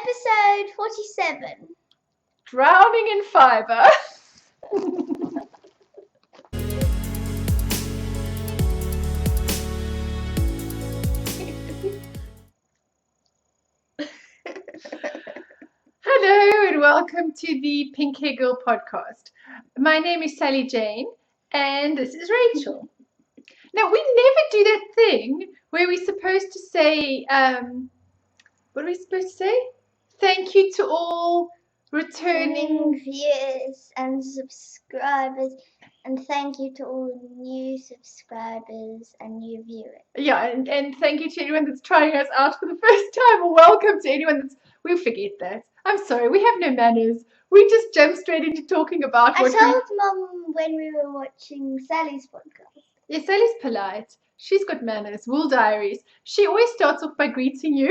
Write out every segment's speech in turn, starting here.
Episode 47. Drowning in Fibre. Hello and welcome to the Pink Hair Girl podcast. My name is Sally Jane and this is Rachel. Now we never do that thing where we're supposed to say, what are we supposed to say? Thank you to all returning viewers and subscribers, and thank you to all new subscribers and new viewers. Yeah, and thank you to anyone that's trying us out for the first time, or welcome to anyone that's... We forget that. I'm sorry, we have no manners. We just jump straight into talking about I told Mum when we were watching Sally's podcast. Yeah, Sally's polite. She's got manners. Wool Diaries. She always starts off by greeting you.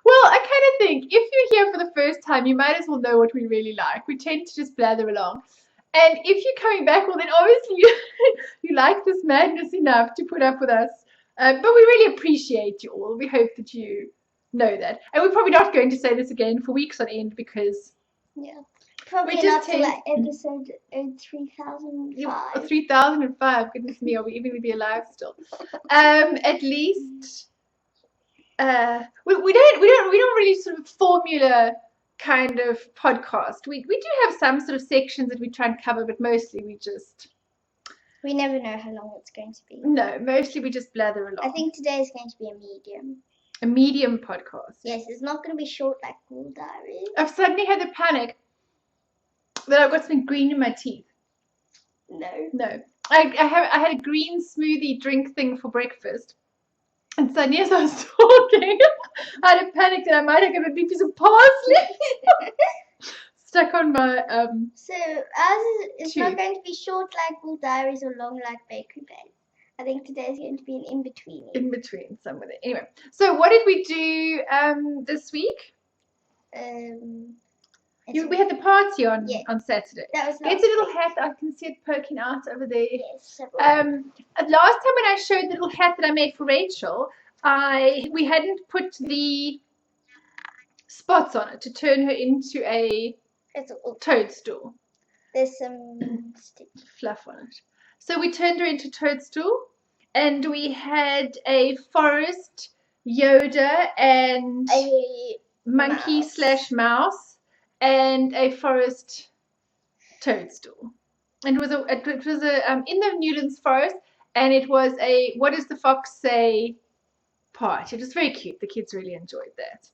Well, I kind of think if you're here for the first time, you might as well know what we really like. We tend to just blather along. And if you're coming back, well, then obviously you like this madness enough to put up with us. But we really appreciate you all. We hope that you know that. And we're probably not going to say this again for weeks on end because... Yeah. Probably not till like episode 3005. 3005. Goodness me, are we even going to be alive still? At least... we don't really sort of formula kind of podcast. We do have some sort of sections that we try and cover, but mostly we never know how long it's going to be. No, mostly we just blather along. I think today is going to be a medium. A medium podcast. Yes, it's not going to be short like Wool Diaries. I've suddenly had the panic that I've got something green in my teeth. No. I had a green smoothie drink thing for breakfast. And suddenly as I was talking, I had a panic that I might have got a big piece of parsley stuck on my So ours is not going to be short like Wool Diaries or long like Bakery Babe. I think today is going to be an in-between. In between, somewhere there. Anyway, so what did we do this week? We had the party on Saturday. That was It's a little hat. I can see it poking out over there. Yes. Last time when I showed the little hat that I made for Rachel, we hadn't put the spots on it to turn her into a toadstool. There's some fluff on it. So we turned her into toadstool, and we had a forest Yoda and a monkey / mouse. And a forest toadstool, and it was in the Newlands forest, and it was a what does the fox say part. It was very cute. The kids really enjoyed that.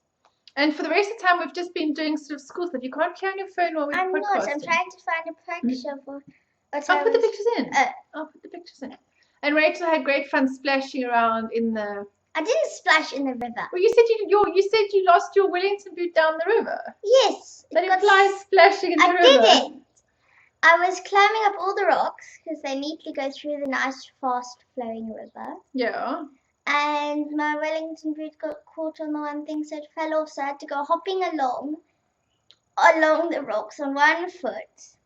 And for the rest of the time, we've just been doing sort of school stuff. You can't play on your phone while we're podcasting. I'm not. I'm trying to find a picture for. I'll put the pictures in. I'll put the pictures in. And Rachel had great fun splashing around in the. I didn't splash in the river. Well, you said you lost your Wellington boot down the river. Yes. That implies splashing in the river. I didn't. I was climbing up all the rocks because they neatly go through the nice, fast-flowing river. Yeah. And my Wellington boot got caught on the one thing, so it fell off. So I had to go hopping along the rocks on one foot,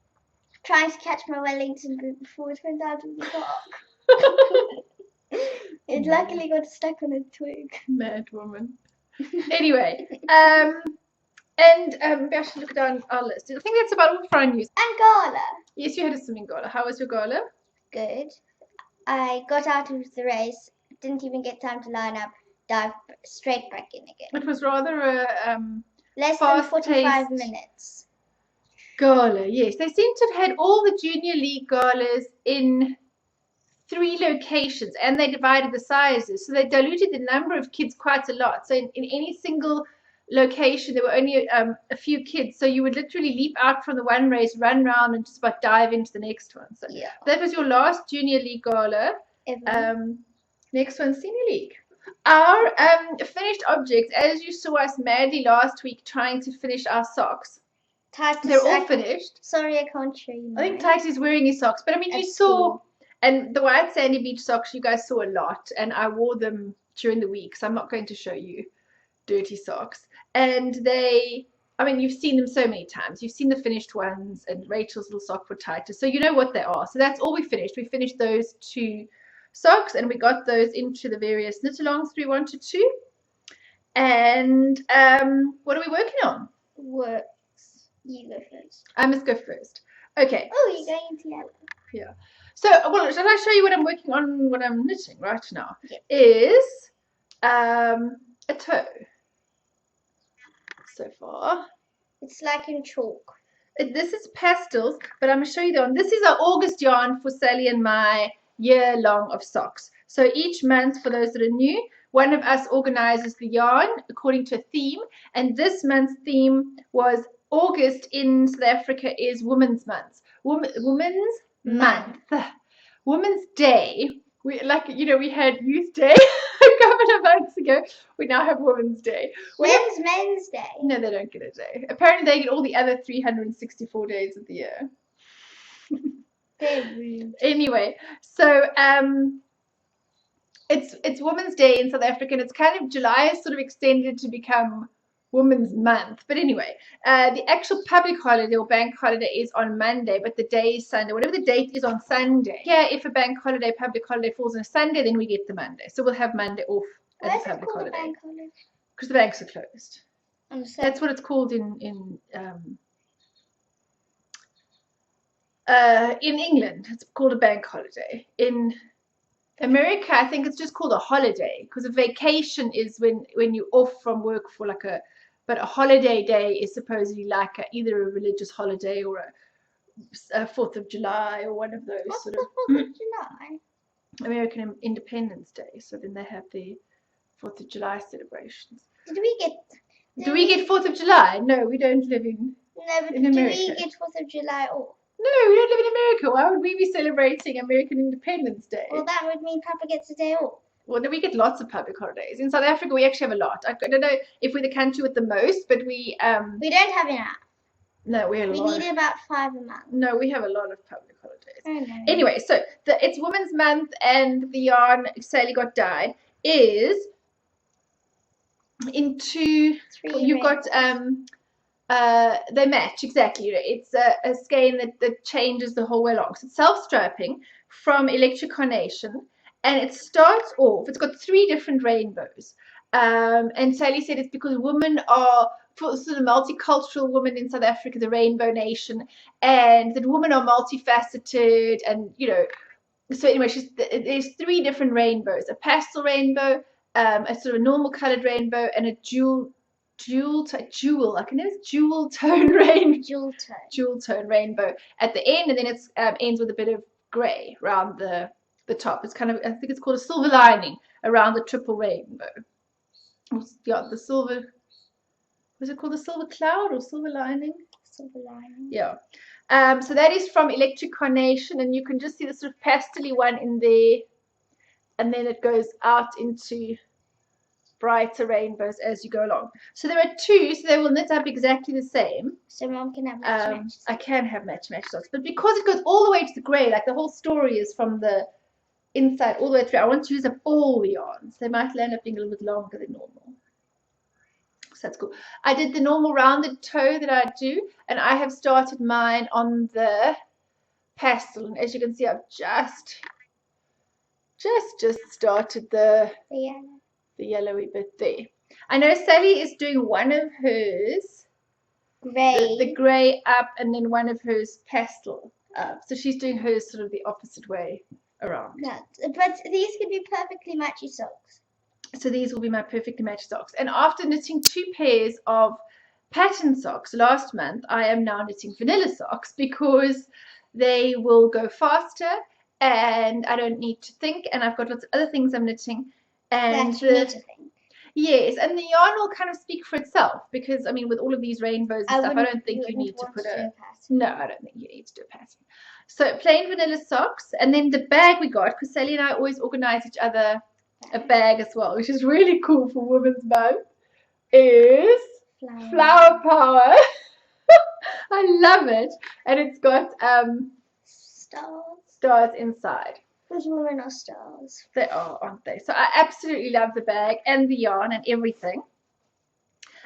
trying to catch my Wellington boot before it went out of the park. It luckily got stuck on a twig. Mad woman. Anyway, maybe I should look down our list. I think that's about all for our news. And gala. Yes, you had a swimming gala. How was your gala? Good. I got out of the race, didn't even get time to line up, dived straight back in again. It was rather a less than 45 minutes. Gala, yes. They seem to have had all the junior league galas in 3 locations, and they divided the sizes, so they diluted the number of kids quite a lot. So in any single location there were only a few kids, so you would literally leap out from the one race, run round, and just about dive into the next one. So yeah, that was your last junior league gala. Next one, senior league. Our finished objects, as you saw us madly last week trying to finish our socks, they're all finished. Sorry, I can't show you. I think Titus is wearing his socks, but I mean, you saw. Cool. And the white sandy beach socks you guys saw a lot, and I wore them during the week, so I'm not going to show you dirty socks. And you've seen them so many times. You've seen the finished ones and Rachel's little sock for Titus, so you know what they are. So that's all we finished. We finished those 2 socks, and we got those into the various Nitalongs we wanted to. And what are we working on? Works. You go first. I must go first. Okay. Oh, you're going into yellow. Yeah. So, well, shall I show you what I'm working on, what I'm knitting right now? Yep. Is a toe. So far. It's like in chalk. This is pastels, but I'm going to show you the one. This is our August yarn for Sally and my year long of socks. So each month, for those that are new, one of us organizes the yarn according to a theme. And this month's theme was August in South Africa is Women's Month. Women's Month. Women's Day. We had Youth Day a couple of months ago. We now have Women's Day. Men's Day. No, they don't get a day. Apparently, they get all the other 364 days of the year. They're rude. Anyway, so it's Women's Day in South Africa, and it's kind of July is sort of extended to become Women's Month. But anyway, the actual public holiday or bank holiday is on Monday, but the day is Sunday. Whatever the date is on Sunday. Yeah, if a bank holiday, public holiday falls on a Sunday, then we get the Monday. So we'll have Monday off as a public holiday. Bank holiday? Because the banks are closed. That's what it's called in England. It's called a bank holiday. In America, I think it's just called a holiday, because a vacation is when you're off from work for but a holiday day is supposedly like either a religious holiday or a 4th of July or one of those. What's sort the of 4th of July? American Independence Day. So then they have the 4th of July celebrations. Do we get 4th of July? No, we don't live in America. Do we get 4th of July off? No, we don't live in America. Why would we be celebrating American Independence Day? Well, that would mean Papa gets a day off. Well, no, we get lots of public holidays. In South Africa, we actually have a lot. I don't know if we're the country with the most, but we don't have enough. No, we need about 5 a month. No, we have a lot of public holidays. I know. Anyway, so it's Women's Month, and the yarn Sally got dyed is into you got they match exactly. It's a skein that changes the whole way along. So it's self-striping from Electric Carnation, and it starts off. It's got 3 different rainbows, and Sally said it's because women are, for sort of multicultural women in South Africa, the Rainbow Nation, and that women are multifaceted, and So anyway, there's 3 different rainbows: a pastel rainbow, a sort of normal colored rainbow, and a jewel tone rainbow at the end, and then it ends with a bit of grey around the top. It's kind of, I think it's called a silver lining around the triple rainbow. Yeah, the silver, was it called the silver cloud or silver lining? Silver lining. Yeah. So that is from Electric Carnation, and you can just see the sort of pastely one in there, and then it goes out into brighter rainbows as you go along. So there are 2, so they will knit up exactly the same. So Mom can have match. I can have match socks, but because it goes all the way to the grey, like the whole story is from the inside all the way through, I want to use up all the yarns. They might end up being a little bit longer than normal. So that's cool. I did the normal rounded toe that I do, and I have started mine on the pastel, and as you can see, I've just started the yellowy bit there. I know Sally is doing one of hers grey, the grey up, and then one of hers pastel up. So she's doing hers sort of the opposite way around. But these could be perfectly matchy socks. So these will be my perfectly matched socks. And after knitting 2 pairs of pattern socks last month, I am now knitting vanilla socks because they will go faster and I don't need to think, and I've got lots of other things I'm knitting. And that you need to think. Yes, and the yarn will kind of speak for itself, because I mean, with all of these rainbows and stuff, I don't think you need to put a pattern. No, I don't think you need to do a pattern. So plain vanilla socks, and then the bag we got, because Sally and I always organize each other a bag as well, which is really cool for Women's Month, is Flower Power. I love it, and it's got stars inside. Those women are stars. They are, aren't they? So I absolutely love the bag and the yarn and everything.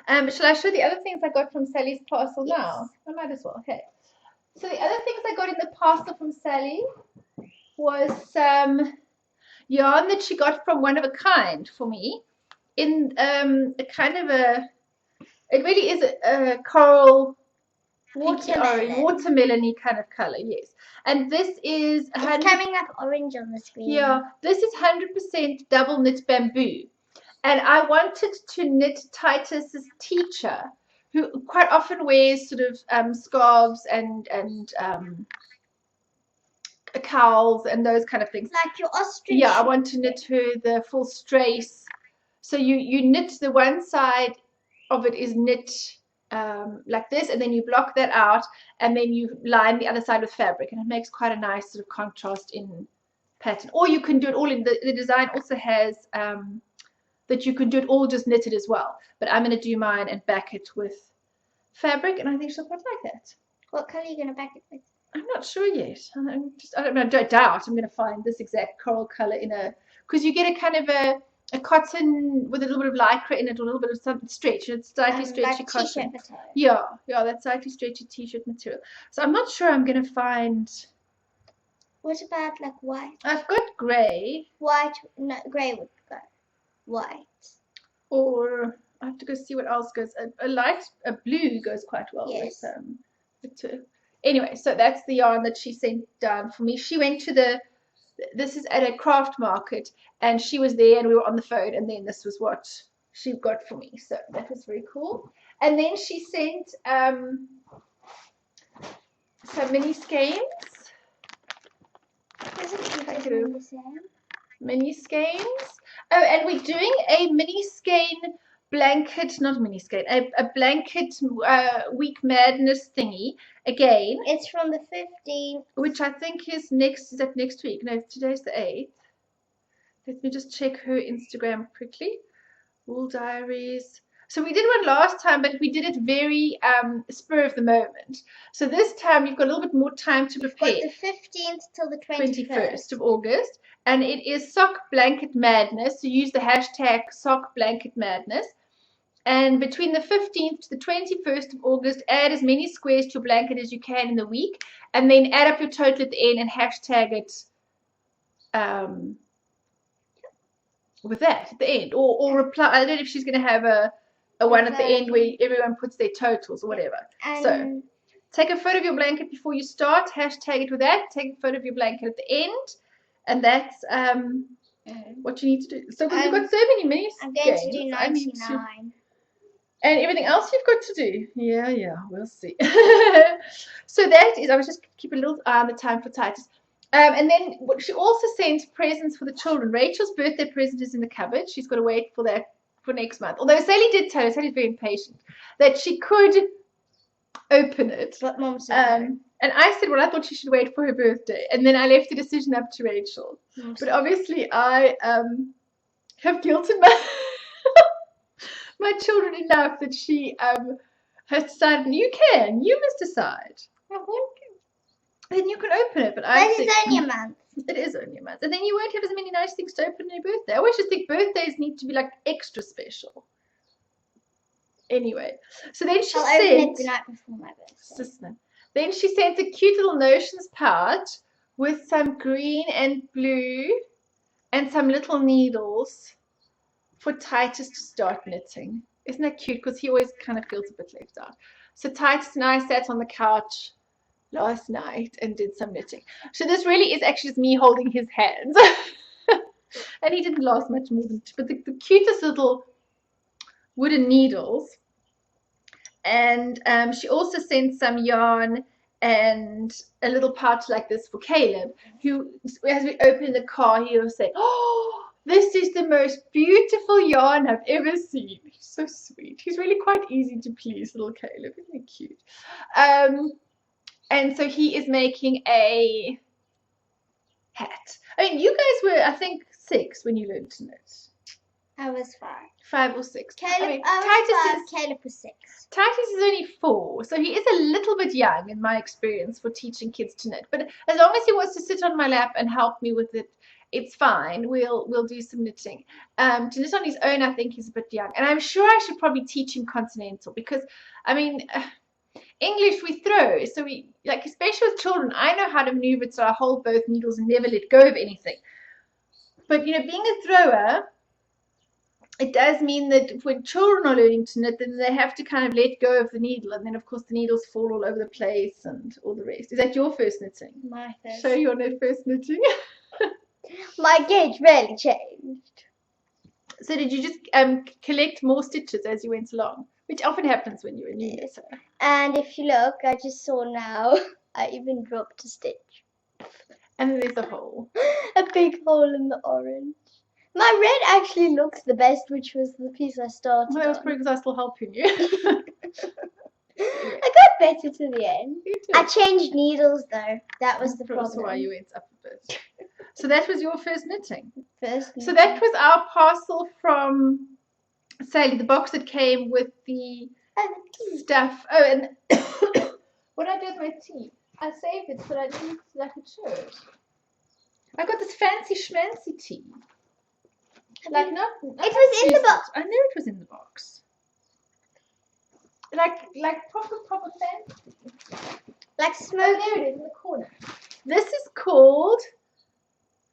Shall I show the other things I got from Sally's parcel now? I might as well. Okay. So the other things I got in the parcel from Sally was some yarn that she got from One of a Kind for me in a kind of a, it really is a coral watermelon-y kind of color, yes. And this is it's coming up orange on the screen. Yeah, this is 100% double knit bamboo. And I wanted to knit Titus's teacher, who quite often wears sort of scarves and cowls and those kind of things. Like your ostrich. Yeah, I want to knit her the full strace. So you knit the one side of it is knit like this, and then you block that out, and then you line the other side with fabric, and it makes quite a nice sort of contrast in pattern. Or you can do it all in the design also has that you can do it all just knitted as well. But I'm going to do mine and back it with fabric, and I think she'll quite like that. What colour are you going to back it with? I'm not sure yet. I don't doubt I'm going to find this exact coral color in a, because you get a kind of a cotton with a little bit of lycra in it, or a little bit of something stretch. It's slightly stretchy like cotton. T-shirt material. Yeah, that's slightly stretchy t-shirt material. So I'm not sure I'm going to find. What about like white? I've got grey. White, no, grey would go. White. Or I have to go see what else goes. A blue goes quite well yes. with two. Anyway, so that's the yarn that she sent down for me. She went to this is at a craft market, and she was there, and we were on the phone, and then this was what she got for me. So that was very cool. And then she sent some mini skeins. Mini skeins. Oh, and we're doing a mini skein blanket, not mini skein, a blanket week madness thingy again. It's from the 15th. Which I think is that next week? No, today's the 8th. Let me just check her Instagram quickly. Wool Diaries. So we did one last time, but we did it very spur of the moment. So this time you've got a little bit more time to prepare. But the 15th till the 21st of August. And it is Sock Blanket Madness. So use the hashtag Sock Blanket Madness. And between the 15th to the 21st of August, add as many squares to your blanket as you can in the week. And then add up your total at the end and hashtag it with that at the end. Or reply. I don't know if she's going to have a one at the end where everyone puts their totals or whatever. So take a photo of your blanket before you start. Hashtag it with that. Take a photo of your blanket at the end. And that's what you need to do. So you've got so many mini I'm going to do 99. And everything else you've got to do. Yeah, we'll see. So that is, I was just keep a little eye on the time for Titus. And then she also sent presents for the children. Rachel's birthday present is in the cupboard. She's got to wait for that for next month. Although Sally did tell her, Sally's very impatient, that she could open it. But Mom said and I said, well, I thought she should wait for her birthday. And then I left the decision up to Rachel. But obviously I have guilted my children enough that she has decided, you must decide. Then you can open it. But it's only a month. It is only a month. And then you won't have as many nice things to open on your birthday. I always just think birthdays need to be like extra special. Anyway, so then she I'll open it the night before my birthday. Then she sent a cute little notions pouch with some green and blue and some little needles for Titus to start knitting. Isn't that cute? Because he always kind of feels a bit left out. So Titus and I sat on the couch last night and did some knitting. So this really is actually just me holding his hands. And he didn't last much more than two, but the cutest little wooden needles. And she also sent some yarn and a little pouch like this for Caleb, who, as we open in the car, he will say, oh, this is the most beautiful yarn I've ever seen. He's so sweet. He's really quite easy to please, little Caleb. Isn't he cute? And so he is making a hat. I mean, you guys were, I think, 6 when you learned to knit. I was 5. 5 or 6. Caleb was 6. Titus is only 4, so he is a little bit young in my experience for teaching kids to knit. But as long as he wants to sit on my lap and help me with it, it's fine. We'll do some knitting. To knit on his own, I think he's a bit young, and I'm sure I should probably teach him continental because, I mean, English we throw. So we like, especially with children, I know how to maneuver it so I hold both needles and never let go of anything. But you know, being a thrower, it does mean that when children are learning to knit, then they have to kind of let go of the needle, and then of course the needles fall all over the place and all the rest. Is that your first knitting? My first. Show your first knitting. My gauge really changed. So did you just collect more stitches as you went along, which often happens when you're a new knitter? And if you look, I just saw now, I even dropped a stitch. And then there's a hole. A big hole in the orange. My red actually looks the best, which was the piece I started Well, that was on. probably because I was still helping you. I got better to the end. You did. I changed needles though. That was the That's problem. why you went up a bit. So that was your first knitting. First So that was our parcel from Sally, the box that came with the stuff. Oh, and what did I do with my tea? I saved it so that I didn't like it showed. I got this fancy schmancy tea. Like not. It was in the box. I knew it was in the box. Like proper fancy. Like Oh, smoke. there it is in the corner. This is called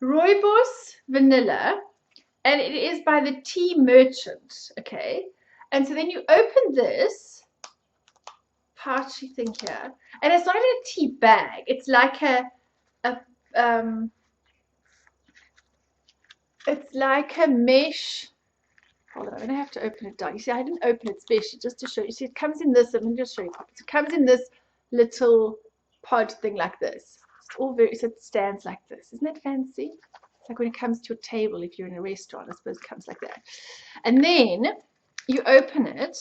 Rooibos Vanilla, and it is by the Tea Merchant. Okay, and so then you open this pouchy thing here, and it's not even a tea bag. It's like it's like a mesh. Hold on, I'm gonna have to open it down. You see, I didn't open it specially just to show you. See, it comes in this. Let me just show you. It comes in this little pod thing like this. It's all very. So it stands like this. Isn't that fancy? It's like when it comes to your table, if you're in a restaurant, I suppose it comes like that. And then you open it.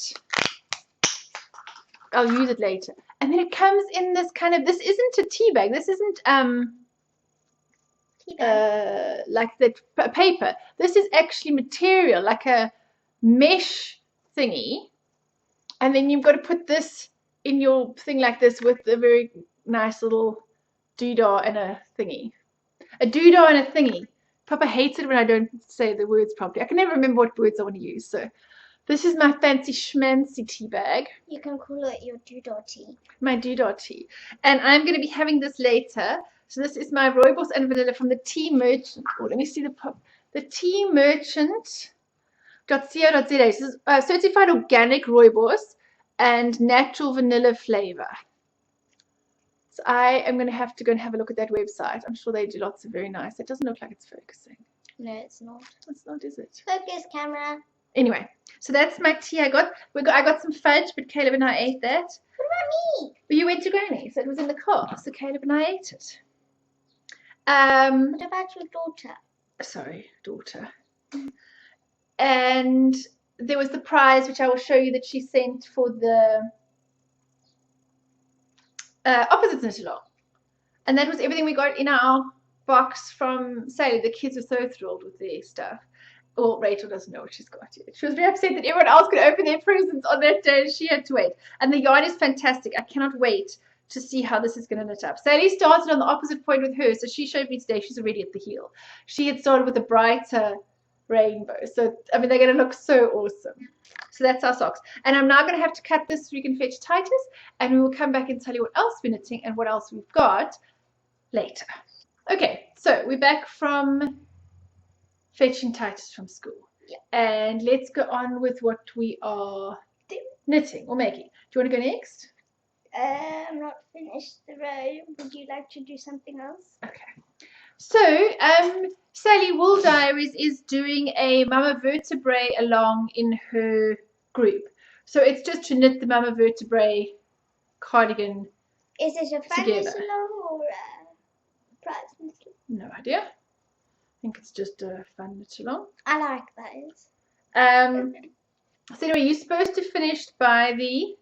I'll use it later. And then it comes in this kind of. This isn't a tea bag. This isn't like that paper. This is actually material, like a mesh thingy, and then you've got to put this in your thing like this with a very nice little doodah and a thingy. A doodah and a thingy. Papa hates it when I don't say the words properly. I can never remember what words I want to use. So this is my fancy schmancy tea bag. You can call it your doodah tea. My doodah tea. And I'm going to be having this later. So this is my rooibos and vanilla from the Tea Merchant. Oh, let me see the pop. The Tea Merchant. .co.za. This is certified organic rooibos and natural vanilla flavor. So I am going to have to go and have a look at that website. I'm sure they do lots of very nice. It doesn't look like it's focusing. No, it's not. It's not, is it? Focus, camera. Anyway, so that's my tea I got. I got some fudge, but Caleb and I ate that. What about me? But you went to Granny, so it was in the car. So Caleb and I ate it. What about your daughter? Sorry, daughter. And there was the prize, which I will show you, that she sent for the Opposites Nitalong. And that was everything we got in our box from Sally. The kids were so thrilled with their stuff. Well, Rachel doesn't know what she's got yet. She was very upset that everyone else could open their presents on that day and she had to wait. And the yarn is fantastic. I cannot wait to see how this is going to knit up. Sally started on the opposite point with her, so she showed me today. She's already at the heel. She had started with a brighter rainbow. So, I mean, they're going to look so awesome. So that's our socks. And I'm now going to have to cut this so we can fetch Titus, and we will come back and tell you what else we're knitting and what else we've got later. Okay, so we're back from fetching Titus from school. Yeah. And let's go on with what we are knitting or making. Do you want to go next? I'm not finished the row. Would you like to do something else? Okay. So, Sally Wool Diaries is doing a Mama Vertebrae along in her group. So it's just to knit the Mama Vertebrae cardigan. Is it a fun Together. knit-along or a prize knit-along? No idea. I think it's just a fun knit along. I like those. So anyway, you're supposed to finish by the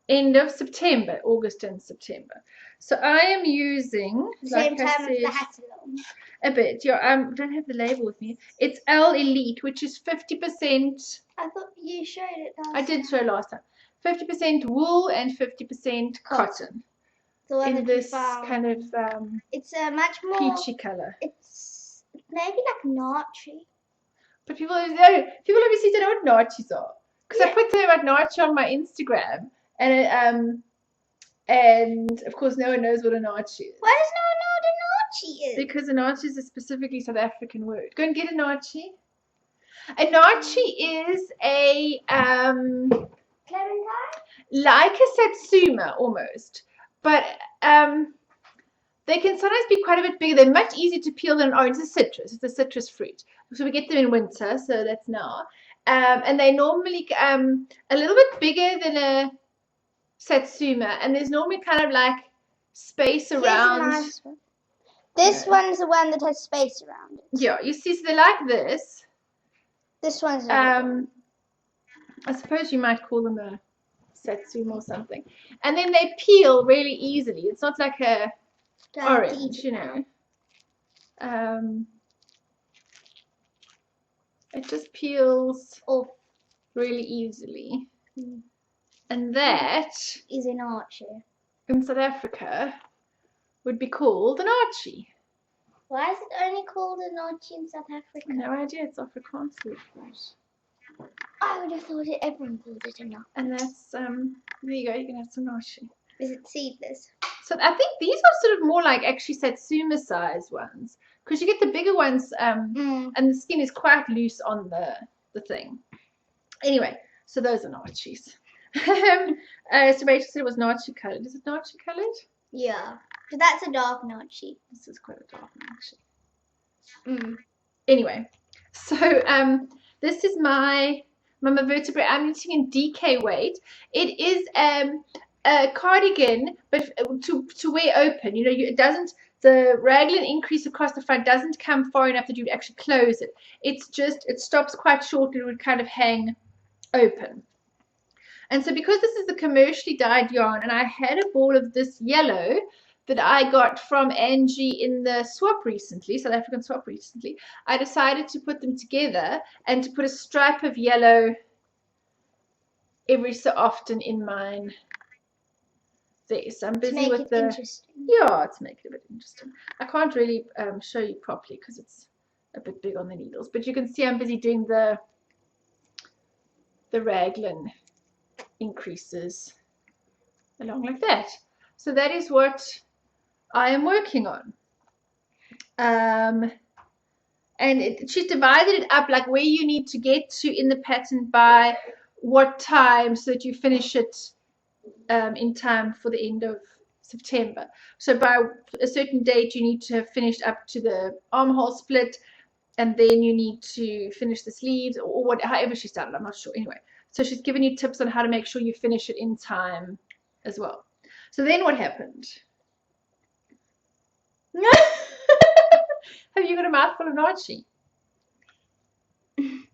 end of September, August and September. So I am using, Same like I time as the said, hat along. a bit. Yeah, I don't have the label with me. It's L Elite, which is 50%. I thought you showed it last I did time. show last time. 50% wool and 50% cotton. The one In that this we found. kind of It's a much more peachy color. It's maybe like Nachi. But people obviously don't know what nachis are. Because I put something about nachi on my Instagram, and of course no one knows what a nachi is. Why does no one know what a Nachi is? Because a nachi is a specifically South African word. Go and get a nachi. A nachi is a Clementine? like a satsuma almost, but they can sometimes be quite a bit bigger. They're much easier to peel than an orange. It's a citrus. It's a citrus fruit. So we get them in winter, so that's now. And they're normally a little bit bigger than a satsuma, and there's normally kind of like space around. Here's a nice one. This one's the one that has space around it. Yeah, you see, so they're like this. This one's I suppose you might call them a satsuma or something. And then they peel really easily. It's not like a orange, you know. It just peels off really easily. And that is an archer. In South Africa would be called an archie. Why is it only called an archie in South Africa? No idea, it's Afrikaans word for it. I would have thought everyone called it an archie. And that's there you go, you can have some archie. Is it seedless? So I think these are sort of more like actually satsuma size ones, because you get the bigger ones and the skin is quite loose on the thing. Anyway, so those are archies. So Rachel said it was nachi coloured. Is it nachi coloured? Yeah, but that's a dark nachi. This is quite a dark one actually. Anyway, so this is my mama vertebrae. I'm using in DK weight. It is a cardigan, but to wear open. You know, it doesn't. The raglan increase across the front doesn't come far enough that you would actually close it. It's just it stops quite short and it would kind of hang open. And so because this is the commercially dyed yarn, and I had a ball of this yellow that I got from Angie in the swap recently, South African swap recently, I decided to put them together and to put a stripe of yellow every so often in mine. There. So I'm busy with the interesting. Yeah, to make it a bit interesting. I can't really show you properly because it's a bit big on the needles, but you can see I'm busy doing the raglan increases along like that. So that is what I am working on. And she's divided it up like where you need to get to in the pattern by what time so that you finish it in time for the end of September. So by a certain date you need to have finished up to the armhole split, and then you need to finish the sleeves or what, however she's done it, I'm not sure. Anyway, so she's given you tips on how to make sure you finish it in time as well. So then what happened? Have you got a mouthful of nachi? Don't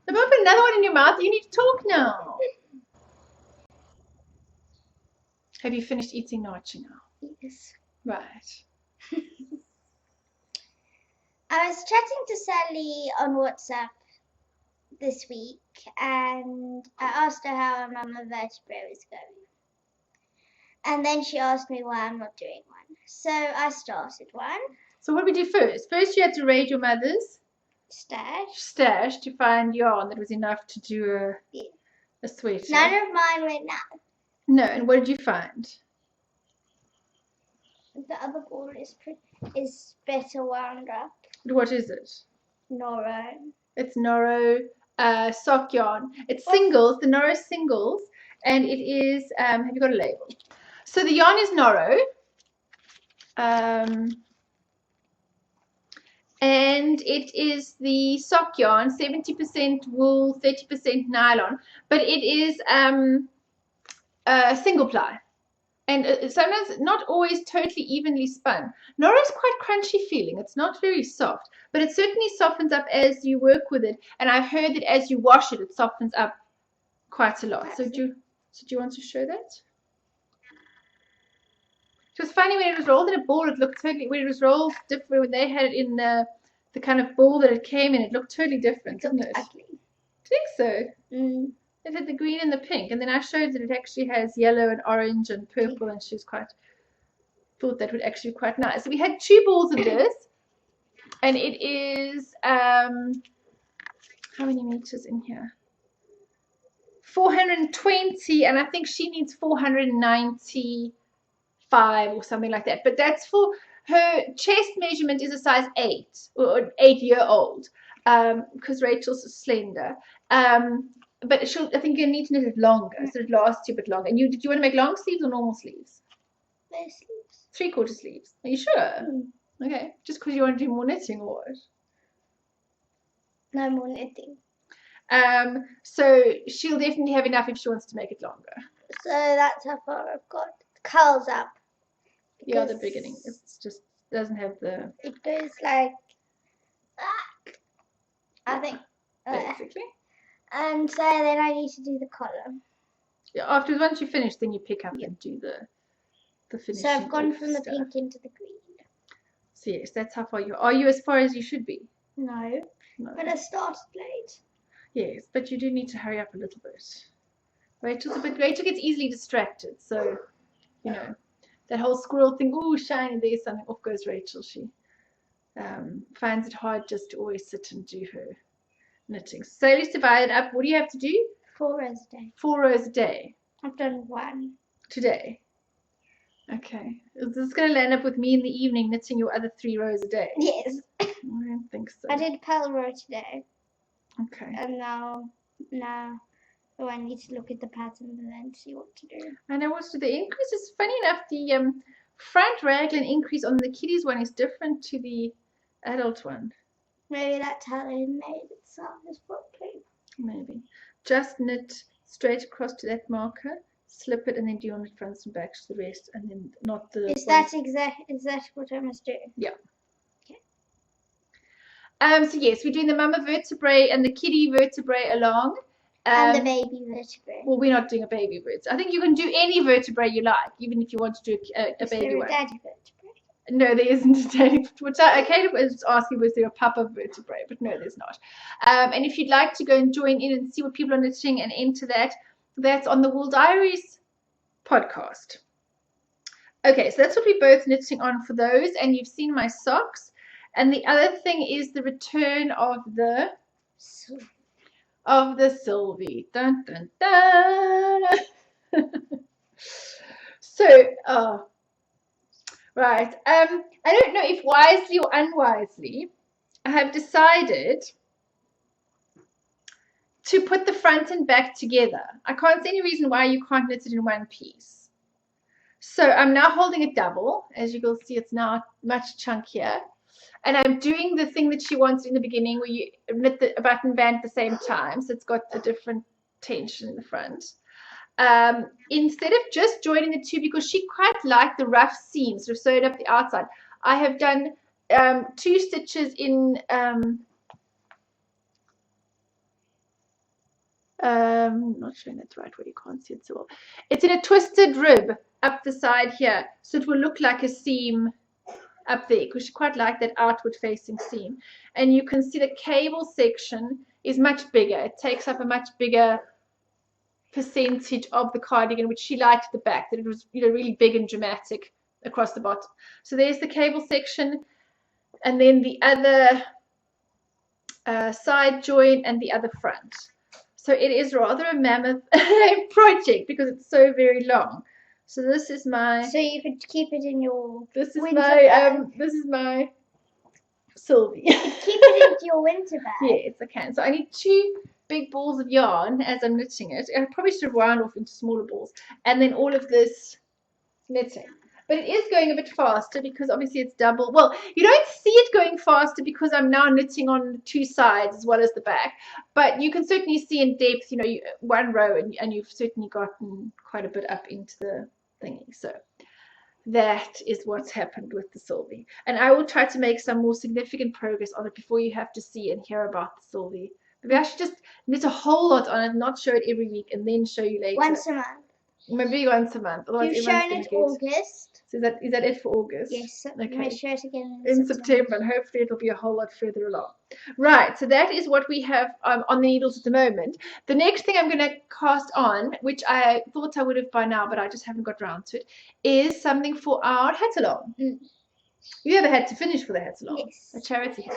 put another one in your mouth. You need to talk now. Have you finished eating nachi now? Yes. Right. I was chatting to Sally on WhatsApp this week, and I asked her how her mama vertebrae was going. And then she asked me why I'm not doing one. So I started one. So what did we do first? First you had to raid your mother's stash to find yarn that was enough to do a sweater. None of mine went now. No, and what did you find? The other ball is better wound up. What is it? Noro. It's Noro sock yarn. It's singles, the Noro singles, and it is, have you got a label? So the yarn is Noro. And it is the sock yarn, 70% wool, 30% nylon, but it is single ply. And sometimes not always totally evenly spun. Noro is quite crunchy feeling. It's not very soft, but it certainly softens up as you work with it. And I've heard that as you wash it, it softens up quite a lot. So do you want to show that? It was funny when it was rolled in a ball. It looked totally, when it was rolled different, when they had it in the kind of ball that it came in, it looked totally different, didn't it? Ugly. I think so. It had the green and the pink, and then I showed that it actually has yellow and orange and purple, and she was thought that would actually be quite nice. So we had 2 balls of this, and it is how many meters in here? 420, and I think she needs 495 or something like that. But that's for her chest measurement is a size 8 or 8-year-old. because Rachel's slender. But I think you need to knit it longer, so it lasts you a bit longer. And did you want to make long sleeves or normal sleeves? Bare sleeves. 3/4 sleeves. Are you sure? Okay, just because you want to do more knitting or what? No more knitting. So she'll definitely have enough if she wants to make it longer. So that's how far I've got. Curls up. Yeah, the beginning. It's just doesn't have the. It goes like I think. Basically. And so then I need to do the collar. Yeah, after once you finish, then you pick up and do the finishing. So I've gone from the stuff. pink into the green. So yes, that's how far you are. You as far as you should be? No. But I started late. Yes, but you do need to hurry up a little bit. Rachel gets easily distracted, so you know that whole squirrel thing. Oh, shiny, there's something. Off goes Rachel. She finds it hard just to always sit and do her knitting. So let's divide it up. What do you have to do? 4 rows a day. 4 rows a day. I've done 1 today. Okay. Is this going to land up with me in the evening knitting your other 3 rows a day? Yes. I don't think so. I did pearl row today. Okay. And now I need to look at the pattern and then see what to do. And I was the increase is funny enough. The front raglan increase on the kiddies one is different to the adult one. Maybe that's how they made it sound as properly. Maybe. Just knit straight across to that marker, slip it, and then do on the fronts and backs the rest, and then not the. Is that what I must do? Yeah. Okay. So yes, we're doing the mama vertebrae and the kiddie vertebrae along. And the baby vertebrae. Well, we're not doing a baby vertebrae. I think you can do any vertebrae you like, even if you want to do a baby one. Is there a daddy vertebrae? No, there isn't a daddy. Kate was asking, was there a papa vertebrae? But no, there's not. And if you'd like to go and join in and see what people are knitting and enter that, that's on the Wool Diaries podcast. Okay, so that's what we're both knitting on for those. And you've seen my socks. And the other thing is the return of the Sylvie. Dun, dun, dun. So, right. I don't know if wisely or unwisely, I have decided to put the front and back together. I can't see any reason why you can't knit it in one piece. So I'm now holding it double. As you can see, it's now much chunkier. And I'm doing the thing that she wanted in the beginning where you knit the button band at the same time. So it's got a different tension in the front. Instead of just joining the two, because she quite liked the rough seams, sort of sewed up the outside, I have done 2 stitches in not showing that the right way, you can't see it so well. It's in a twisted rib up the side here, so it will look like a seam up there, because she quite liked that outward facing seam. And you can see the cable section is much bigger. It takes up a much bigger percentage of the cardigan, which she liked at the back, that it was really big and dramatic across the bottom. So there's the cable section, and then the other side join and the other front. So it is rather a mammoth project because it's so very long. So this is my. So you could keep it in your. This is winter my. bag. This is my Sylvie. Keep it into your winter bag. Yes, I can. So I need 2 big balls of yarn as I'm knitting it. I probably should have wound off into smaller balls, and then all of this knitting. But it is going a bit faster because obviously it's double. Well, you don't see it going faster because I'm now knitting on the 2 sides as well as the back. But you can certainly see in depth, one row, and you've certainly gotten quite a bit up into the thingy. So that is what's happened with the Sylvie. And I will try to make some more significant progress on it before you have to see and hear about the Sylvie. Maybe I should just knit a whole lot on it, not show it every week, and then show you later. Once a month. Maybe once a month. You've shown it August. So is that it for August? Yes. Okay. We'll show it again in September, and hopefully it'll be a whole lot further along. Right, so that is what we have on the needles at the moment. The next thing I'm going to cast on, which I thought I would have by now, but I just haven't got round to it, is something for our hat-along. You have a hat to finish for the hat-along? Yes. A charity hat.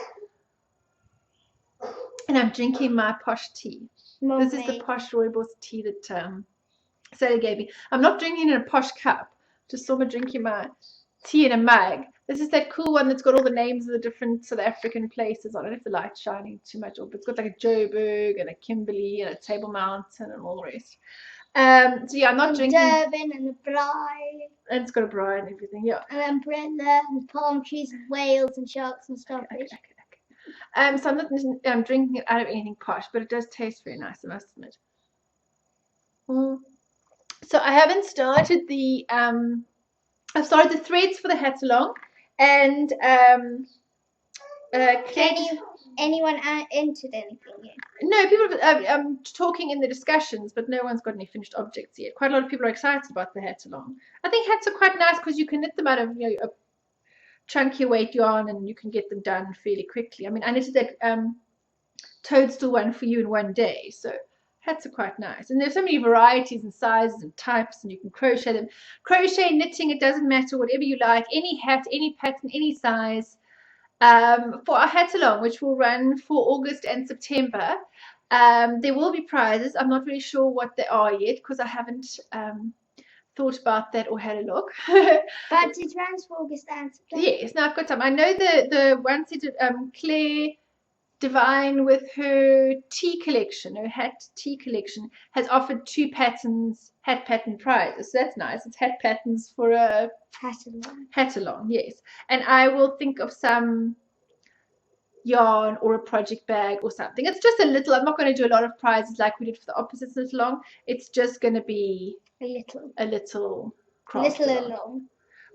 And I'm drinking my posh tea. This is the posh rooibos tea that Sally gave me. I'm not drinking in a posh cup. Just sort of drinking my tea in a mug. This is that cool one that's got all the names of the different South African places on it. If the light's shining too much, but it's got like a Joburg and a Kimberley and a Table Mountain and all the rest. So yeah, I'm not drinking. Durban and the Bride. And it's got a bra and everything, yeah. An umbrella and palm trees and whales and sharks and starfish. Okay. So I'm not drinking it out of anything posh, but it does taste very nice, I must admit. So I haven't started the I've started the threads for the Nitalong, and anyone entered anything yet? No, people are talking in the discussions, but no one's got any finished objects yet. Quite a lot of people are excited about the Nitalong. I think hats are quite nice because you can knit them out of a chunkier weight yarn, and you can get them done fairly quickly. I mean, I knitted that toadstool one for you in one day, so hats are quite nice. And there's so many varieties and sizes and types, and you can crochet them. Crochet, knitting, it doesn't matter, whatever you like. Any hat, any pattern, any size. For our Nitalong, which will run for August and September, there will be prizes. I'm not really sure what they are yet because I haven't thought about that or had a look. But it runs for August and September. Yes, now I've got time. I know the one set of Claire Divine with her tea collection, her hat tea collection, has offered 2 patterns, hat pattern prizes. So that's nice. It's hat patterns for a Nitalong, yes. And I will think of some yarn or a project bag or something. It's just a little. I'm not going to do a lot of prizes like we did for the Opposites Nitalong. It's just going to be a little craft along.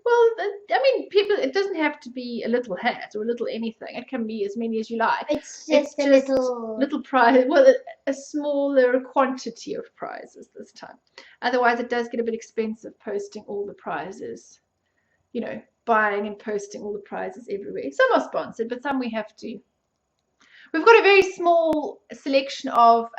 Well, I mean, people. It doesn't have to be a little hat or a little anything. It can be as many as you like. It's just a little prize. Well, a smaller quantity of prizes this time. Otherwise, it does get a bit expensive posting all the prizes. Buying and posting all the prizes everywhere. Some are sponsored, but some we have to. We've got a very small selection of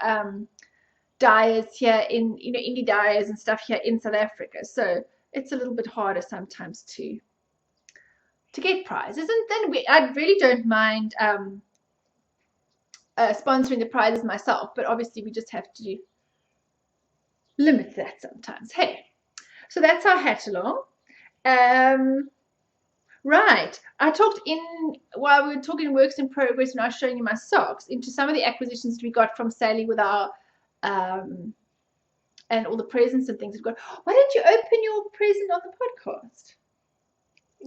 dyers here in indie dyers and stuff here in South Africa. So it's a little bit harder sometimes to get prizes, and then I really don't mind sponsoring the prizes myself, but obviously we just have to limit that sometimes. Hey, so that's our Nitalong. Right, I talked while we were talking works in progress when I was showing you my socks into some of the acquisitions we got from Sally with our and all the presents and things we've got. Why don't you open your present on the podcast?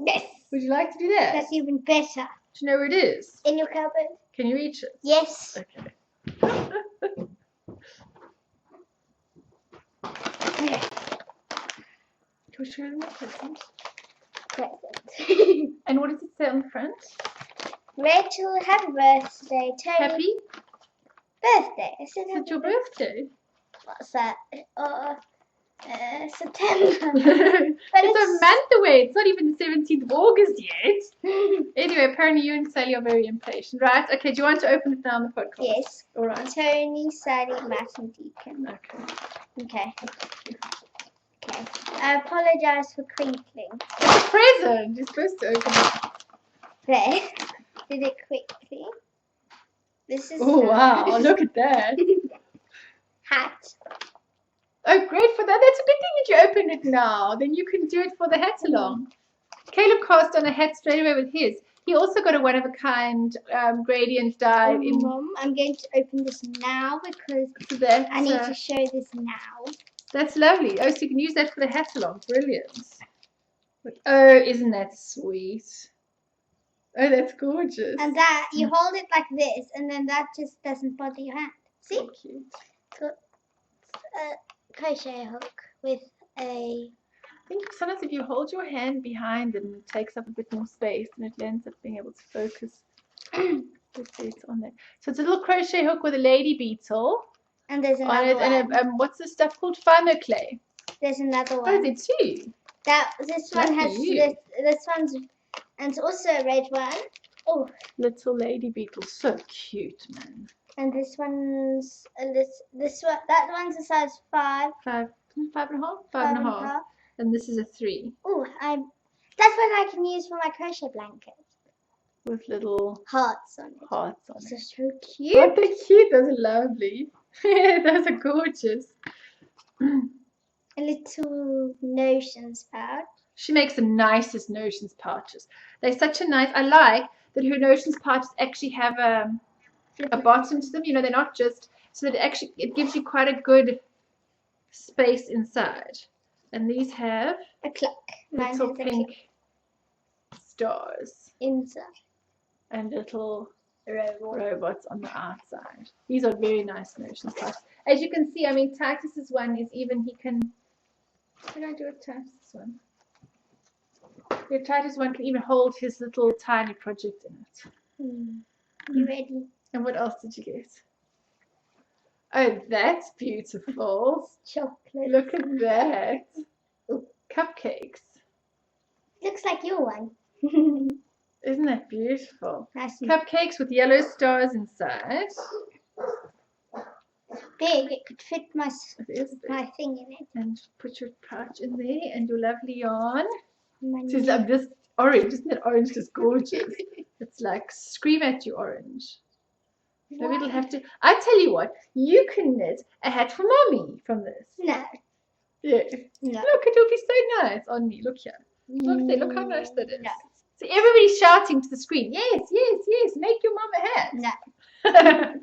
Yes. Would you like to do that? That's even better. Do you know where it is? In your cupboard. Can you reach it? Yes. Okay. Okay. Can we show them the present? Present. And what does it say on the front? Rachel, happy birthday. Tony. Happy birthday. Is it your birthday? What's that? September. But it's a month away. It's not even the 17th of August yet. Anyway, apparently you and Sally are very impatient. Right? Okay, do you want to open it now on the podcast? Yes. All right. Tony, Sally, Matt and Deacon. Okay. I apologise for crinkling. It's a present. You're supposed to open it. There. Did it quickly. This is. Oh, wow. Look at that. Hat. Oh, great for that. That's a good thing that you open it now. Then you can do it for the Nitalong. Caleb cast on a hat straight away with his. He also got a one-of-a-kind gradient dye. Mom, I'm going to open this now because I need to show this now. That's lovely. Oh, so you can use that for the Nitalong. Brilliant. Oh, isn't that sweet? Oh, that's gorgeous. And that, you hold it like this, and then that just doesn't bother your hand. See? So cute. It's got a crochet hook with a... I think sometimes if you hold your hand behind it, it takes up a bit more space, and it ends up being able to focus. It's on there. So it's a little crochet hook with a lady beetle. And there's another one. And what's this stuff called? Fibre clay. There's another one. Oh, is it too? This one has this one's, and it's also a red one. Oh, little lady beetle, so cute, man. And this one's this one. That one's a size 5. 5.5. And this is a 3. Oh, that's one I can use for my crochet blanket. With little hearts on it. They're so cute. Aren't they cute? Those are lovely. Those are gorgeous. A little notion spout. She makes the nicest notions pouches. They're such a nice. I like that her notions pouches actually have a bottom to them. You know, they're not just so that it gives you quite a good space inside. And these have a clock. little pink stars inside and little robots on the outside. These are very nice notions pouches. As you can see, I mean, Titus's one is even, he can, what did I do with Titus's one? Your Titus one can even hold his little tiny project in it. You ready? And what else did you get? Oh, that's beautiful. Chocolate. Look at that. Cupcakes. Looks like your one. Isn't that beautiful? Nice. Cupcakes with yellow stars inside. Big. It could fit my thing in it. And put your pouch in there and your lovely yarn. So this orange, isn't that orange just gorgeous? It's like scream at you orange. Maybe it'll have to. I tell you what, you can knit a hat for mommy from this. No. Yeah. No. Look, it will be so nice on me. Look here. Look there. Look how nice that is. No. So everybody's shouting to the screen. Yes, yes, yes. Make your mom a hat. No.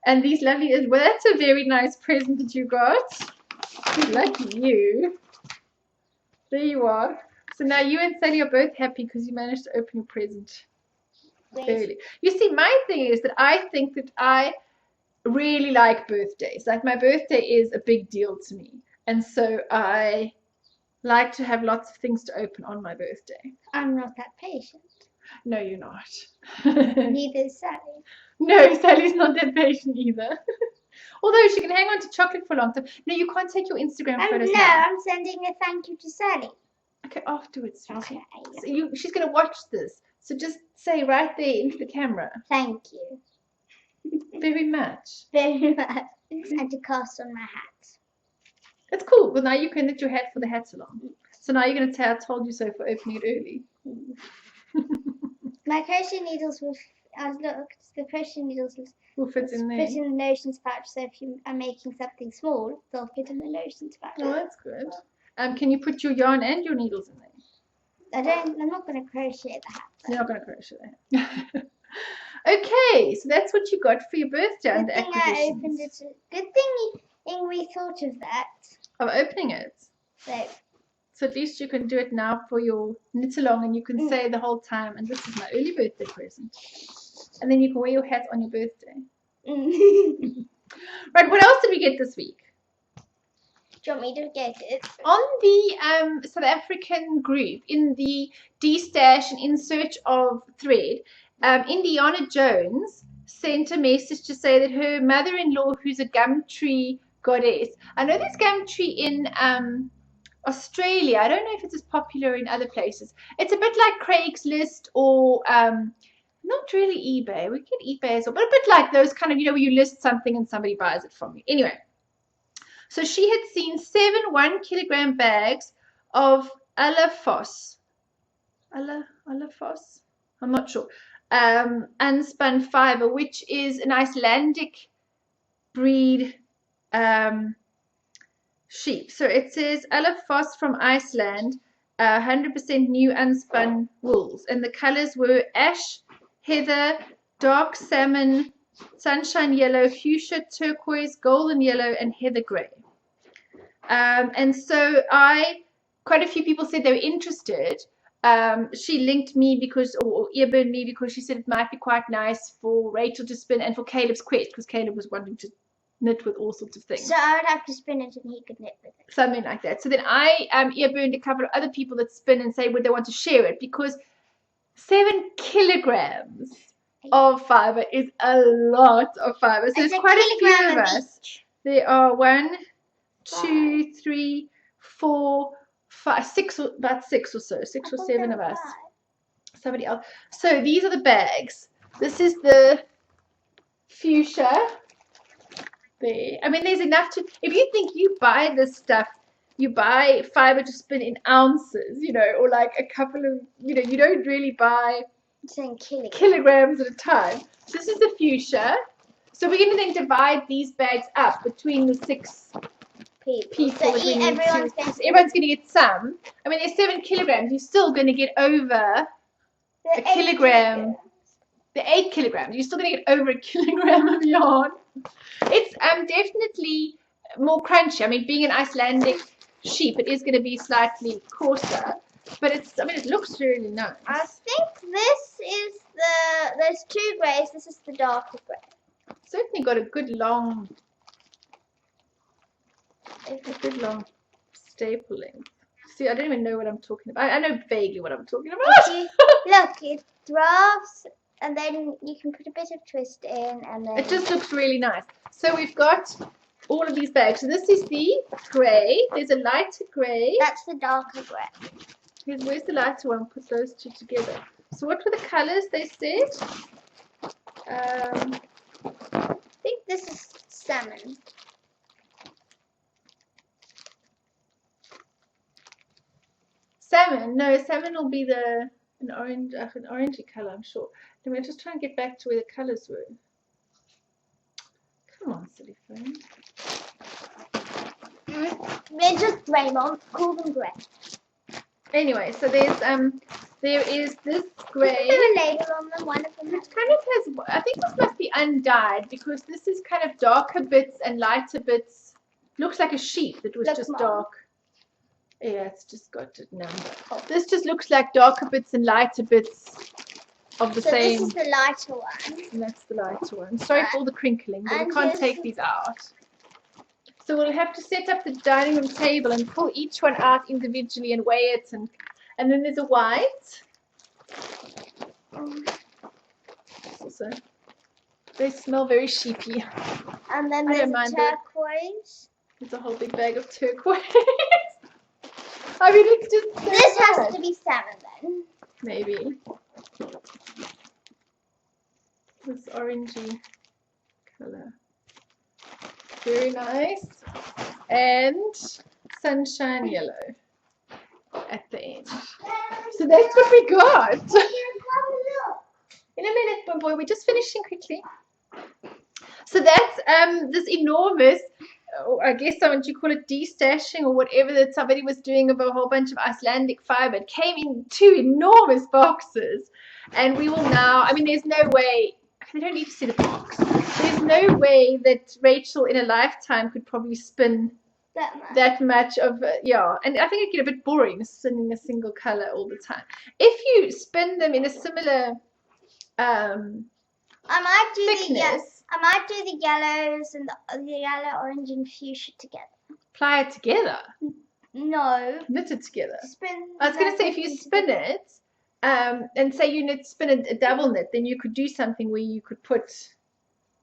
And these lovely. Well, that's a very nice present that you got. Lucky you. There you are. So now you and Sally are both happy because you managed to open your present early. You see, my thing is that I think that I really like birthdays. Like my birthday is a big deal to me. And so I like to have lots of things to open on my birthday. I'm not that patient. No, you're not. Neither is Sally. No, Sally's not that patient either. Although she can hang on to chocolate for a long time. No, you can't take your Instagram photos now. I'm sending a thank you to Sally. Okay, afterwards. Okay. So she's going to watch this. So just say right there into the camera. Thank you. Very much. Very much. And to cast on my hat. That's cool. Well, now you can knit your hat for the hat salon. So now you're going to say I told you so for opening it early. My crochet needles will. I've looked. The crochet needles will fit in there. Fit in the notions pouch. So if you are making something small, they'll fit in the notions pouch. Oh, that's good. Can you put your yarn and your needles in there? I'm not going to crochet the hat. You're not going to crochet the hat. Okay, so that's what you got for your birthday under acquisitions. I opened it. Good thing we thought of that. Of opening it. So at least you can do it now for your Nitalong, and you can say the whole time, and this is my early birthday present. And then you can wear your hat on your birthday. Right, what else did we get this week? Do you want me to get it? On the South African group, in the destash and in search of thread, Indiana Jones sent a message to say that her mother-in-law, who's a gum tree goddess, I know there's gum tree in Australia. I don't know if it's as popular in other places. It's a bit like Craigslist or not really eBay. We get eBay as well, but a bit like those kind of, where you list something and somebody buys it from you. Anyway, so she had seen 7 1-kilogram bags of Alafos. Alafos? I'm not sure. Unspun fiber, which is an Icelandic breed sheep. So it says Alafos from Iceland, 100% new unspun wools. And the colors were ash, heather, dark salmon, sunshine yellow, fuchsia, turquoise, golden yellow, and heather gray. And so quite a few people said they were interested. She linked me or earburned me because she said it might be quite nice for Rachel to spin and for Caleb's quest, because Caleb was wanting to knit with all sorts of things. So I would have to spin it and he could knit with it. Something like that. So then I earburned a couple of other people that spin and say would they want to share it, because 7 kilograms of fiber is a lot of fiber. So there's quite a few of us. There are 1, 2, 3, 4, 5, 6, about 6 or so, 6 or 7 of us. Somebody else. So these are the bags. This is the fuchsia. There. I mean, there's enough to. If you think you buy this stuff, you buy fiber to spin in ounces, or like a couple of, you don't really buy kilograms at a time. So this is the fuchsia. So we're going to then divide these bags up between the 6 people. So So everyone's everyone's going to get some. I mean, there's 7 kilograms. You're still going to get over a kilogram. The 8 kilograms. You're still going to get over a kilogram of yarn. It's definitely more crunchy. I mean, being an Icelandic sheep, it is going to be slightly coarser. But it's, I mean, it looks really nice. I think this is there's 2 greys. This is the darker grey. Certainly got a good long staple length. See, I don't even know what I'm talking about. I know vaguely what I'm talking about. Look, it drafts, and then you can put a bit of twist in, and then... It just looks really nice. So we've got all of these bags. So this is the grey. There's a lighter grey. That's the darker grey. Where's the lighter one? Put those two together. So what were the colours they said? I think this is salmon. Salmon? No, salmon will be an orangey colour, I'm sure. Let me just try and get back to where the colours were. Come on, silly phone. They're just grey, Mom. Call them grey. Anyway, so there is this grey. Is there a label on them? One of them. It kind of has. I think this must be undyed because this is kind of darker bits and lighter bits. Looks like a sheep that was just dark. Yeah, it's just got a number. Oh. This just looks like darker bits and lighter bits of the same. So this is the lighter one. And that's the lighter one. Sorry for all the crinkling, but we can't take these out. So we'll have to set up the dining room table and pull each one out individually and weigh it. And then there's a white. Also, they smell very sheepy. And then there's a turquoise. There's a whole big bag of turquoise. I mean, it's just so this nice. has to be salmon then. Maybe. This orangey colour. Very nice. And sunshine yellow at the end. So that's what we got. In a minute, my boy. We're just finishing quickly. So that's this enormous, I guess you call it destashing or whatever that somebody was doing of a whole bunch of Icelandic fibre. It came in 2 enormous boxes. And we will now, I mean, there's no way, they don't need to see the box. There's no way that Rachel in a lifetime could probably spin that much of, yeah. And I think it'd get a bit boring spinning a single colour all the time. If you spin them in a similar thickness, I might do the yellows and the yellow, orange, and fuchsia together. Apply it together? No. Knit it together. Spin. I was going to say, if you spin it, and say you spin a double knit, then you could do something where you could put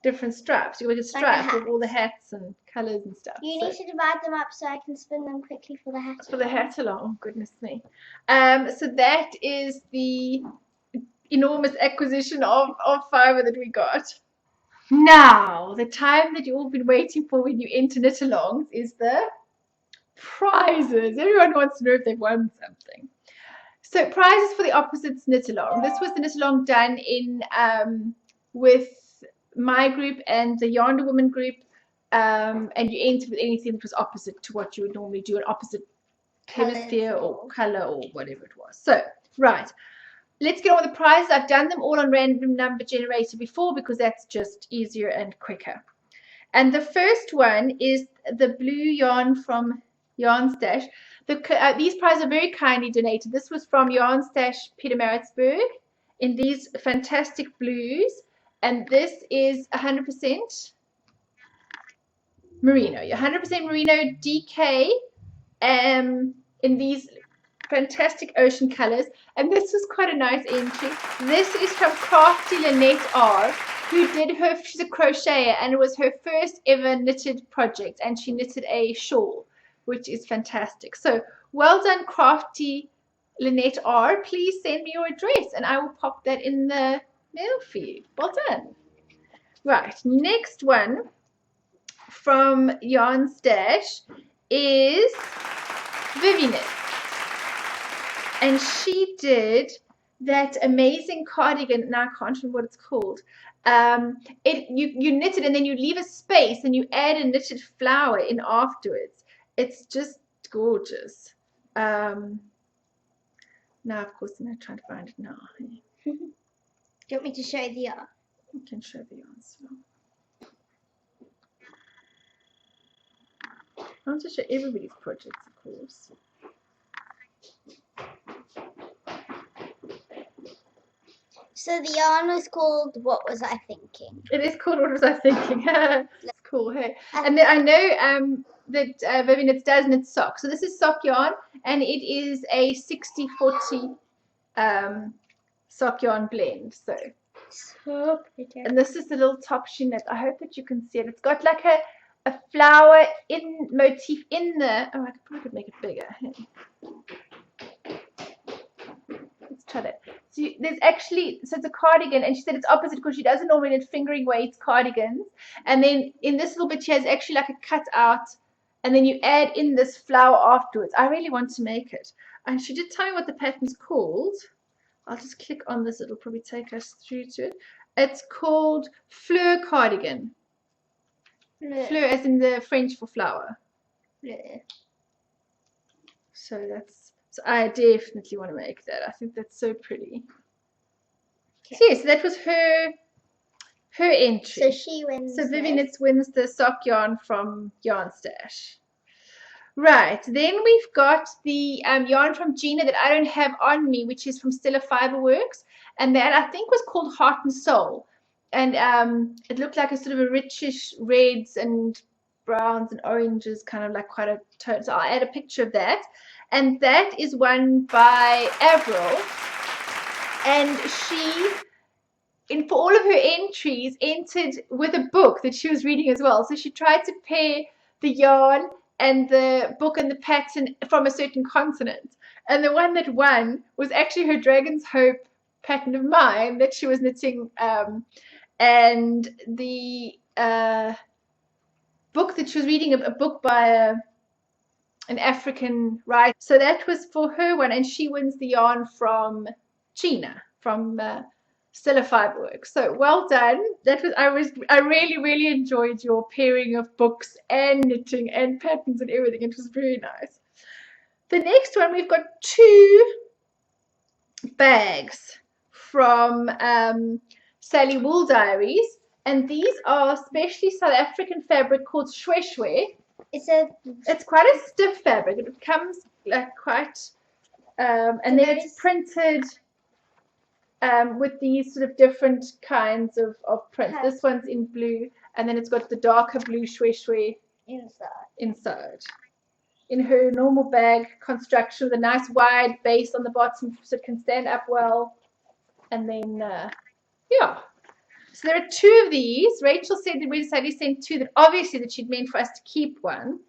different straps. You could strap with all the hats and colours and stuff. You need to divide them up so I can spin them quickly for the hat. For the hat along, oh, goodness me. So that is the enormous acquisition of fibre that we got. Now, the time that you've all been waiting for when you enter Nitalongs is the prizes. Everyone wants to know if they've won something. So prizes for the Opposites Nitalong. This was the Nitalong done in with my group and the Yonder Woman group, and you entered with anything that was opposite to what you would normally do, an opposite hemisphere or colour or whatever it was. So, right. Let's get on with the prizes. I've done them all on random number generator before because that's just easier and quicker. And the first one is the blue yarn from Yarn Stash. These prizes are very kindly donated. This was from Yarn Stash Pietermaritzburg in these fantastic blues. And this is 100% merino. 100% merino DK in these fantastic ocean colors. And this was quite a nice entry. This is from Crafty Lynette R, who did she's a crocheter, and it was her first ever knitted project, and she knitted a shawl, which is fantastic. So well done, Crafty Lynette R. Please send me your address and I will pop that in the mail for you. Well done. Right, next one from Yarn Stash is Viviness. And she did that amazing cardigan. Now I can't remember what it's called. You knit it and then you leave a space and you add a knitted flower in afterwards. It's just gorgeous. Now, of course, I'm going to try to find it now. Do you want me to show the art? I can show the answer. I want to show everybody's projects, of course. So the yarn was called What Was I Thinking? It is called What Was I Thinking? That's cool, hey? And then I know that Vivian knits does knit sock. So this is sock yarn, and it is a 60-40 sock yarn blend. So pretty. and this is the little top she knit. I hope that you can see it. It's got like a flower in motif in the. Oh, I probably could make it bigger. Let's try that. So there's actually, so it's a cardigan, and she said it's opposite because she doesn't normally knit fingering weights cardigans. And then in this little bit, she has actually like a cut out, and then you add in this flower afterwards. I really want to make it. And she did tell me what the pattern's called. I'll just click on this. It'll probably take us through to it. It's called Fleur Cardigan. Fleur as in the French for flower. Fleur. So I definitely want to make that. I think that's so pretty. Okay. So yes, that was her entry. So she wins. So Vivian wins the sock yarn from Yarn Stash. Right, then we've got the yarn from Gina that I don't have on me, which is from Stella Fibre Works, and that I think was called Heart and Soul, and it looked like a sort of a richish reds and browns and oranges, kind of like quite a tone. So I'll add a picture of that, and that is one by Avril, and she, for all of her entries, entered with a book that she was reading as well. So she tried to pair the yarn and the book and the pattern from a certain continent. And the one that won was actually her Dragon's Hope pattern of mine that she was knitting. And the book that she was reading, a book by an African writer. So that was for her one, and she wins the yarn from Gina, from Stella Fibre Works. So well done. I really enjoyed your pairing of books and knitting and patterns and everything. It was very nice. The next one, we've got 2 bags from Sally Wool Diaries, and these are specially South African fabric called shweshwe. It's quite a stiff fabric. It comes like quite and then it's printed with these sort of different kinds of prints. This one's in blue, and then it's got the darker blue shweshwe inside. In her normal bag construction with a nice wide base on the bottom so it can stand up well. And then, yeah. So there are 2 of these. Rachel said that we decided to send 2, that obviously that she'd meant for us to keep one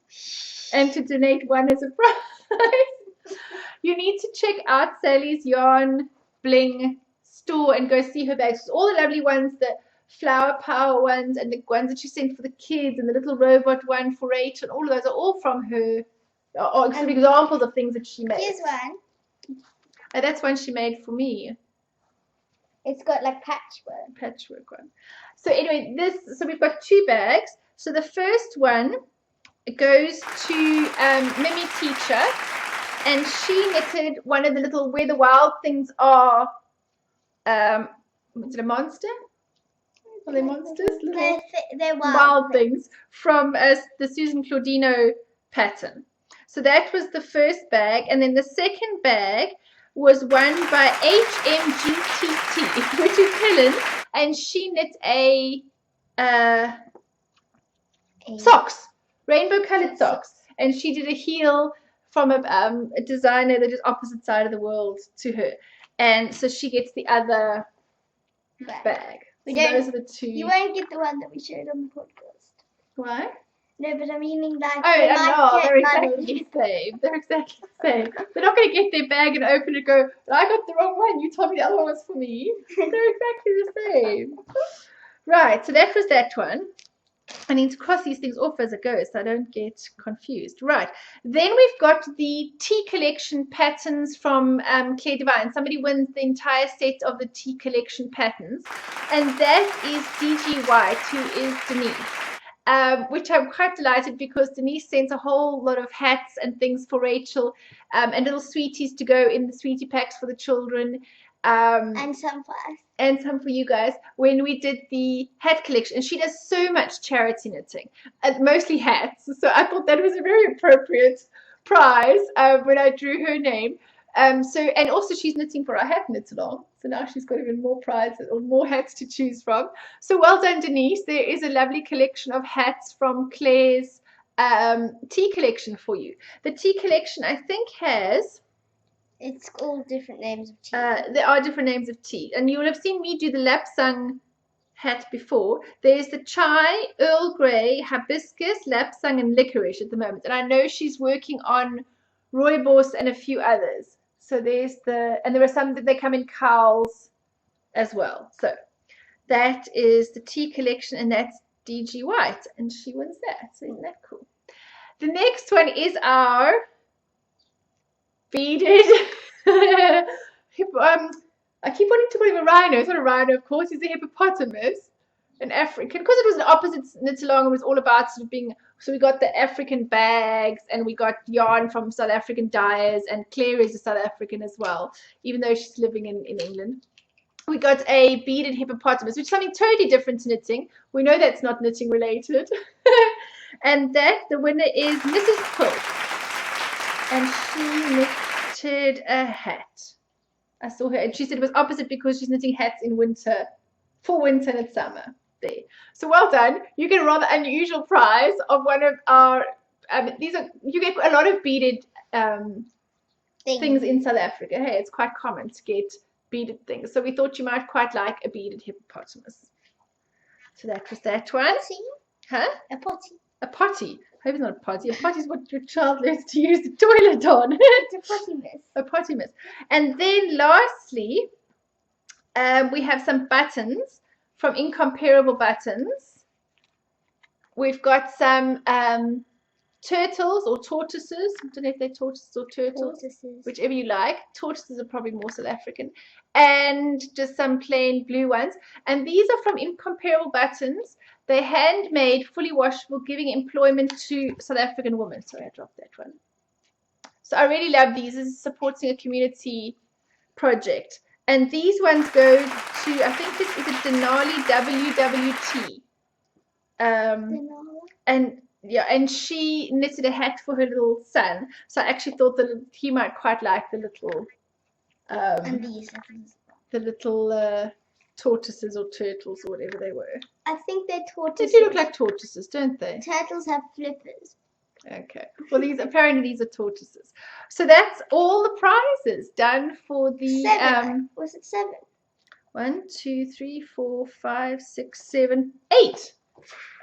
and to donate one as a prize. You need to check out Sally's Yarn Bling store and go see her bags. All the lovely ones, the flower power ones and the ones that she sent for the kids and the little robot one for Rachel, all of those are all from her, or sort of examples of things that she made. Here's one. That's one she made for me. It's got like patchwork one. So anyway, so we've got 2 bags. So the first one goes to Mimi Teacher, and she knitted one of the little Where the Wild Things Are. Is it a monster? Are they monsters? They're wild things from the Susan Claudino pattern. So that was the first bag, and then the second bag was won by HMGTT, which is Helen, and she knit socks, rainbow colored socks, and she did a heel from a designer that is opposite side of the world to her, and so she gets the other bag. So those are the 2. You won't get the one that we showed on the podcast. Why? No, but I'm meaning like. Oh, they're exactly the same. They're exactly the same. They're not going to get their bag and open it and go, I got the wrong one. You told me the other one was for me. They're exactly the same. Right, so that was that one. I need to cross these things off as it goes so I don't get confused. Right, then we've got the tea collection patterns from Claire Divine. Somebody wins the entire set of the tea collection patterns, and that is DG White, who is Denise. which I'm quite delighted because Denise sent a whole lot of hats and things for Rachel, and little sweeties to go in the sweetie packs for the children. And some for us. And some for you guys when we did the hat collection. And she does so much charity knitting, mostly hats. So I thought that was a very appropriate prize when I drew her name. And also she's knitting for our hat Nitalong. So now she's got even more prizes or more hats to choose from. So well done, Denise. There is a lovely collection of hats from Claire's tea collection for you. The tea collection, I think, has... It's all different names of tea. There are different names of tea. And you'll have seen me do the Lapsang hat before. There's the chai, Earl Grey, hibiscus, Lapsang, and licorice at the moment. And I know she's working on rooibos and a few others. So there's and there are some that they come in KALs as well. So that is the tea collection, and that's DG White. And she wins that. So isn't that cool? The next one is our beaded I keep wanting to call him a rhino. It's not a rhino, of course. He's a hippopotamus, an African, because it was an Opposites Nitalong. It was all about sort of being. So we got the African bags, and we got yarn from South African dyers, and Claire is a South African as well, even though she's living in England. We got a beaded hippopotamus, which is something totally different to knitting. We know that's not knitting related. And that the winner is Mrs. Pope, and she knitted a hat. I saw her, and she said it was opposite because she's knitting hats in winter, for winter and summer. There. So well done. You get a rather unusual prize of one of our. You get a lot of beaded things in South Africa. Hey, it's quite common to get beaded things. So we thought you might quite like a beaded hippopotamus. So that was that one. Huh? A potty. A potty. I hope it's not a potty. A potty is what your child learns to use the toilet on. It's a potty miss. A potty miss. And then lastly, we have some buttons from Incomparable Buttons. We've got some turtles or tortoises. I don't know if they're tortoises or turtles. Tortoises. Whichever you like. Tortoises are probably more South African. And just some plain blue ones. And these are from Incomparable Buttons. They're handmade, fully washable, giving employment to South African women. Sorry, I dropped that one. So I really love these. This is supporting a community project. And these ones go to, I think this is a Denali WWT. And yeah, and she knitted a hat for her little son. So I actually thought that he might quite like the little and these the little tortoises or turtles or whatever they were. I think they're tortoises. They do look like tortoises, don't they? Turtles have flippers. Okay. Well, these are tortoises. So that's all the prizes done for the 7. Was it 7? 1, 2, 3, 4, 5, 6, 7, 8.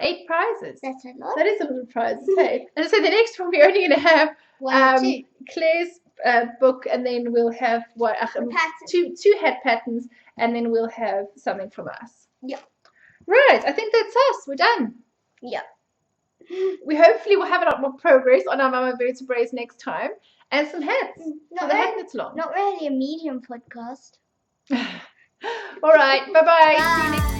8 prizes. That's a lot. That is a lot of prizes. Hey. And so the next one we're only going to have Claire's book, and then we'll have two hat patterns, and then we'll have something from us. Yeah. Right. I think that's us. We're done. Yeah. We hopefully will have a lot more progress on our Mama Vertebraes next time, and some hats. Not really a medium podcast. All right. Bye-bye. Bye. See you next time.